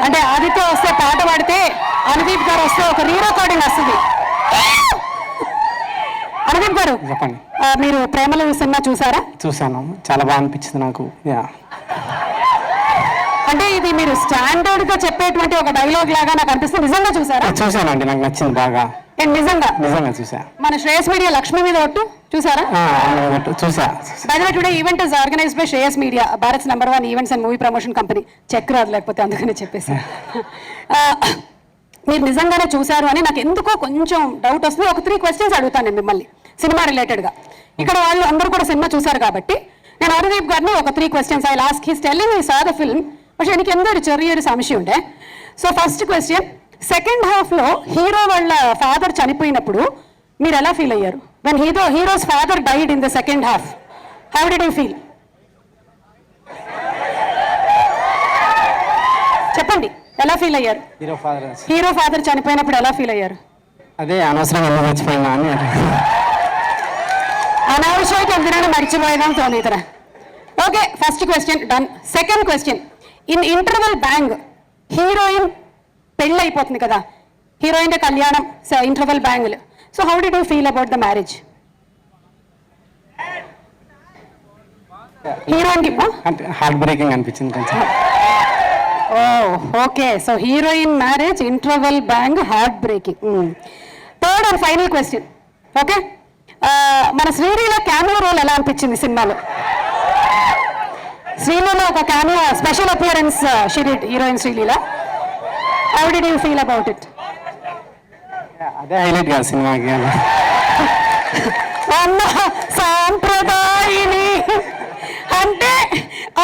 అంటే ఆదిత్య వస్తే పాట పాడితే అనుదీప్ గారు వస్తే ఒక రీ రికార్డింగ్ వస్తుంది. అనుదీప్ గారు చెప్పండి. మీరు ప్రేమలో సినిమా చూసారా? చూసాను, చాలా బాగా అనిపించింది నాకు. అంటే ఇది మీరు స్టాండర్డ్ గా చెప్పేటువంటి ఒక డైలాగ్ లాగా నాకు అనిపిస్తుంది. నిజంగా చూసారా? చూసానండి, నాకు నచ్చింది బాగా. నిజంగా చూసా. మన శ్రేయస్ మీడియా లక్ష్మి మీద ఒట్టు చూసారా? చూసా. By the way today event is organized by Shreyas media, Bharat's #1 events and movie promotion company. Check రాదు లేకపోతే, అందుకనే చెప్పేసి. మీరు నిజంగానే చూసారు అని నాకు ఎందుకో కొంచెం డౌట్ వస్తుంది. ఒక 3 questions അడుగుతాను నేను മിമ്മల్ని സിനിമ రిలేటెడ్గా. ఇక్కడ వాళ్ళు అందరూ కూడా సినిమా చూసారు కాబట్టి నేను അനുദീപ് గారిని ఒక 3 questions I last. He's telling he saw the film, പക്ഷെ എനിക്ക് എന്തോ ഒരു ചെറിയൊരു സംശയമുണ്ട്. సో ఫస్ట్ క్వశ్చన్, సెకండ్ హాఫ్లో హీరో వాళ్ళ ఫాదర్ చనిపోయినప్పుడు మీరు ఎలా ఫీల్ అయ్యారు? When heroes father died in the second half, how did you feel? చెప్పండి, ఎలా ఫీల్ అయ్యారు? హీరో ఫాదర్ చనిపోయినప్పుడు ఎలా ఫీల్ అయ్యారు? అదే అనవసరంగా మర్చిపోయినా అని. అనవసరమైతే ఎందుకైనా మర్చిపోయేదని తోనితరా. Okay, first question done. Second question, in interval bang heroine పెళ్ళి అయిపోతుంది కదా, హీరోయిన్ కళ్యాణం, ఇంటర్వెల్ బ్యాంగ్లు. So how did you feel about the marriage? Heroine heart breaking అనిపించింది కొంచెం. Oh okay, so heroine marriage, interval bang, heart breaking. Third and final question. Okay, మన Sreeleela cameo role ఎలా అనిపించింది సినిమాలో? శ్రీలీల ఒక cameo special appearance she did, heroine Sreeleela. How did you feel about it? అదే highlight గా సినిమాకి. అన్న సాంప్రదాయిని అంటే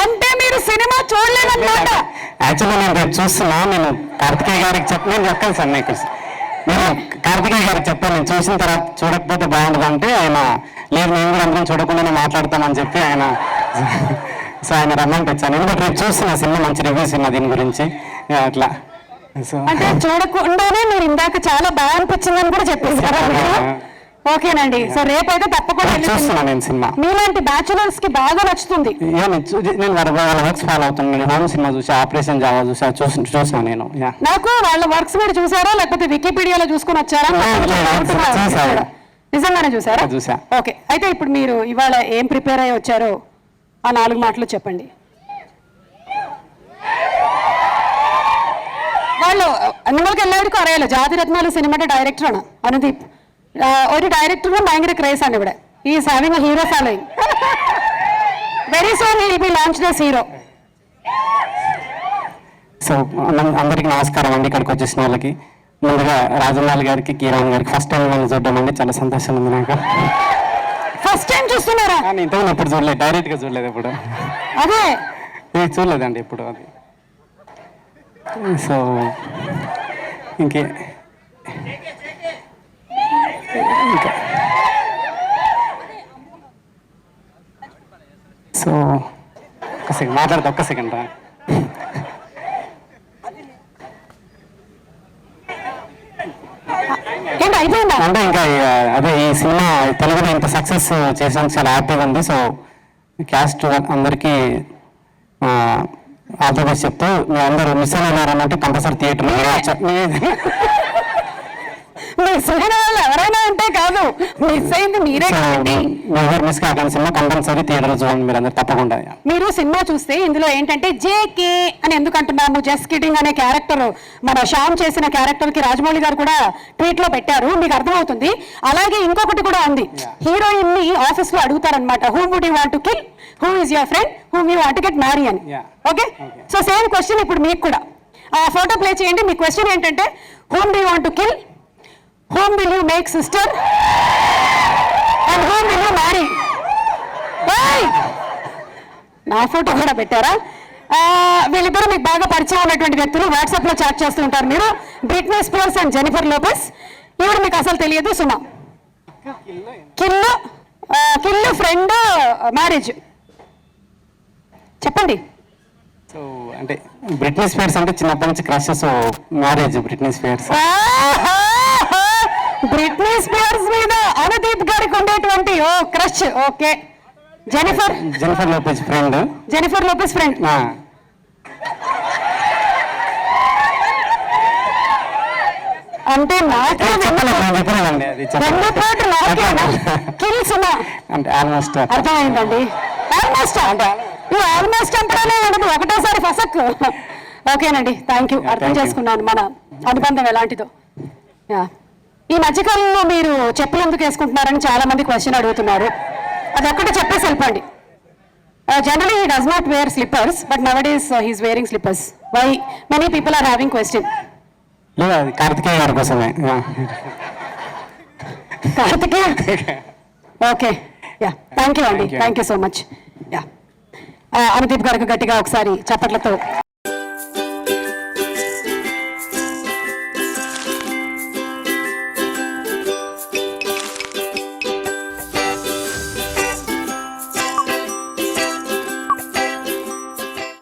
అంటే మీరు సినిమా చూడలేదన్నమాట. యాక్చువల్గా నేను రేపు చూస్తున్నా. నేను కార్తికేయ గారికి నేను చెప్పాను సార్, నేను కార్తికేయ గారికి చెప్పాను, నేను చూసిన తర్వాత చూడకపోతే బాగుంటుంది అంటే ఆయన లేదు మేము కూడా అందరం చూడకుండానే మాట్లాడతామని చెప్పి ఆయన సో ఆయన రమ్మని తెచ్చాను. ఎందుకంటే రేపు చూస్తున్నా సినిమా, మంచి రివ్యూస్ ఉన్నా దీని గురించి అట్లా. సో అంటే చూడకుండానే మీరు ఇందాక చాలా బాగా అనిపించిందని కూడా చెప్పేసారా? ఓకేనండి, సో రేపైతే తప్పకుండా చూస్తున్నా నేను సినిమా. మీలాంటి బ్యాచులర్స్ కి బాగా నచ్చుతుంది. నేను వాళ్ళ వర్క్స్ ఫాలో అవుతున్నాను. నేను హోమ్ సినిమా చూసా, ఆపరేషన్ జావా చూసాను నేను. నాకు వాళ్ళ వర్క్స్ మీరు చూసారా లేకపోతే వికీపీడియాలో చూసుకుని వచ్చారా? నిజంగానే చూసారా? చూసా. ఓకే, అయితే ఇప్పుడు మీరు ఇవాళ ఏం ప్రిపేర్ అయ్యి వచ్చారో ఆ 4 మాటలు చెప్పండి. వాళ్ళు നിങ്ങൾക്ക് എല്ലാവർക്കും അറിയാലോ ജാതിരത്നാല് സിനിമയുടെ ഡയറക്ടറാണ് അനുദീപ്. ഒരു ഡയറക്ടറിനും ഭയങ്കര ക്രേസ് ആണ് ഇവിടെ. ഈ is having a hero following. Very soon he will be launched as hero. So అందరికి నమస్కారం అండి. ఇక్కడికి వచ్చేసిన వాళ్ళకి ముందుగా రాజమౌళి గారికి, కిరణ్ గారికి ఫస్ట్ టైం నన్ను చూడడం అండి, చాలా సంతోషం ఉంది నాకు. ఫస్ట్ టైం చూస్తున్నారా? ఇంతకుముందు ఎప్పుడు చూడలేదు, డైరెక్ట్గా చూడలేదు ఎప్పుడు. అదే చూడలేదండి ఎప్పుడు అది. సో ఇంకా సో ఒక్క సెకండ్ మాట్లాడతా, ఒక్క సెకండ్ రా. అంటే ఇంకా అదే ఈ సినిమా తెలుగులో ఇంత సక్సెస్ చేసినందుకు చాలా హ్యాపీగా ఉంది. సో క్యాస్ట్ అందరికీ ఆల్ ది బెస్ట్ చెప్తూ, మీ అందరూ మిస్ అయినారనంటే కంపల్సరీ థియేటర్లో ఎవరైనా అంటే కాదు, మిస్ అయింది మీరే. మిస్ కాకండి, సినిమా కంపల్సరీ థియేటర్లో చూడండి మీరు అందరు తప్పకుండా. మీరు సినిమా చూస్తే ఇందులో ఏంటంటే జేకే అని ఎందుకు అంటున్నాము, జస్ట్ కిడింగ్ అనే క్యారెక్టర్ మన శ్యామ్ చేసిన క్యారెక్టర్ కి రాజమౌళి గారు కూడా ట్వీట్ లో పెట్టారు, మీకు అర్థమవుతుంది. అలాగే ఇంకొకటి కూడా ఉంది, హీరోయిన్ ని ఆఫీస్ లో అడుగుతారనమాట, whom would you want to kill, who is your friend, whom you want to get marry అని. ఓకే, సో సేమ్ క్వశ్చన్ ఇప్పుడు మీకు కూడా. ఆ ఫోటో ప్లే చేయండి. మీ క్వశ్చన్ ఏంటంటే, whom do you want to kill, whom will you make sister, and whom will you marry? నా photo కూడా పెట్టారా? వీళ్ళిద్దరూ మీకు బాగా పరిచయం ఉన్నటువంటి వ్యక్తులు, వాట్సాప్ లో చాట్ చేస్తూ ఉంటారు మీరు. Britney Spears and Jennifer Lopez. ఈవిడ మీకు అసలు తెలియదు, సుమా. Kill friend, marriage. చెప్పండి. సో అంటే బ్రిట్నీ స్పియర్స్ అంటే చిన్నప్పటి నుంచి crush, so marriage Britney Spears. Britney Spears మీద అనుదీప్ గారికి ఉండేటువంటి ఓ crush. Okay, Jennifer Lopez friend. అంటే నాకే చెప్పలేదండి అది వెన్నుపోటు నాకేనా కిల్స్ అంటే ఆల్మోస్ట్ అర్థమైందండి. ఆల్మోస్ట్ ఆల్మోస్ట్ అంటేనే ఉండదు ఒకటోసారి ఫసక్. ఓకేనండి, థ్యాంక్ యూ. అర్థం చేసుకున్నాను మన అనుబంధం ఎలాంటిదో. యా. ఈ మధ్యకాలంలో మీరు చెప్పులు ఎందుకు వేసుకుంటున్నారని చాలా మంది క్వశ్చన్ అడుగుతున్నారు. అది ఒక్కటే చెప్పేసి వెళ్ళిపోండి. Generally he does not wear slippers, but nowadays he's wearing slippers. Why many people are having question. లేదు అది కార్తికేయ గారి కోసమే. Karthikeya, okay. Yeah, thank you అండి, thank you so much. Yeah, Anudeep గారికి గట్టిగా ఒకసారి చప్పట్లతో